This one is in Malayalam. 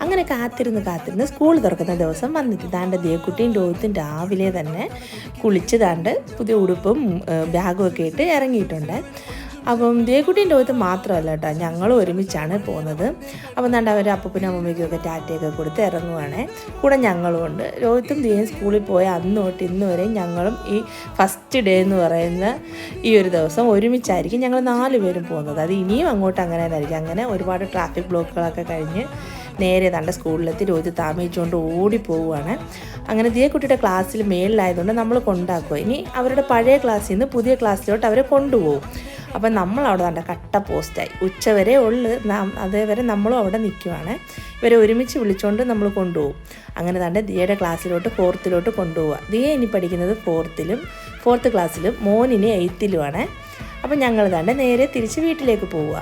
അങ്ങനെ കാത്തിരുന്ന് സ്കൂൾ തുറക്കുന്ന ദിവസം വന്നിട്ട് ദാണ്ട് ദേക്കുട്ടിയും രോഹിത്തും രാവിലെ തന്നെ കുളിച്ച് ദാണ്ട് പുതിയ ഉടുപ്പും ബാഗും ഒക്കെ ഇട്ട് ഇറങ്ങിയിട്ടുണ്ട്. അപ്പം ദേക്കുട്ടിയും രോഹിത്തും മാത്രമല്ല കേട്ടോ, ഞങ്ങളും ഒരുമിച്ചാണ് പോകുന്നത്. അപ്പം ദാണ്ട് അവർ അപ്പൂപ്പനും അമ്മമ്മയ്ക്കൊക്കെ ടാറ്റയൊക്കെ കൊടുത്ത് ഇറങ്ങുവാണ്. കൂടെ ഞങ്ങളും ഉണ്ട്. രോഹിത്തും ദിയയും സ്കൂളിൽ പോയ അന്ന് തൊട്ട് ഇന്ന് വരെയും ഞങ്ങളും ഈ ഫസ്റ്റ് ഡേ എന്ന് പറയുന്ന ഈ ഒരു ദിവസം ഒരുമിച്ചായിരിക്കും ഞങ്ങൾ 4 പേരും പോകുന്നത്. അത് ഇനിയും അങ്ങോട്ട് അങ്ങനെ ആയിരിക്കും. അങ്ങനെ ഒരുപാട് ട്രാഫിക് ബ്ലോക്കുകളൊക്കെ കഴിഞ്ഞ് നേരെ തൻ്റെ സ്കൂളിലെത്തി രോഹിത്ത് താമസിച്ചുകൊണ്ട് ഓടിപ്പോവുകയാണ്. അങ്ങനെ ദിയക്കുട്ടിയുടെ ക്ലാസ്സിൽ മേളിലായതുകൊണ്ട് നമ്മൾ കൊണ്ടാക്കുക. ഇനി അവരുടെ പഴയ ക്ലാസ്സിൽ നിന്ന് പുതിയ ക്ലാസ്സിലോട്ട് അവരെ കൊണ്ടുപോകും. അപ്പം നമ്മളവിടെ തന്നെ കട്ട പോസ്റ്റായി ഉച്ചവരെ ഉള്ളു. അതേവരെ നമ്മളും അവിടെ നിൽക്കുവാണ്. ഇവരെ ഒരുമിച്ച് വിളിച്ചുകൊണ്ട് നമ്മൾ കൊണ്ടുപോകും. അങ്ങനെ തന്നെ ദിയയുടെ ക്ലാസ്സിലോട്ട് 4th കൊണ്ടുപോവുക. ദിയ ഇനി പഠിക്കുന്നത് 4th ക്ലാസ്സിലും മോനിന് 8th. അപ്പം ഞങ്ങൾ തന്നെ നേരെ തിരിച്ച് വീട്ടിലേക്ക് പോവുക.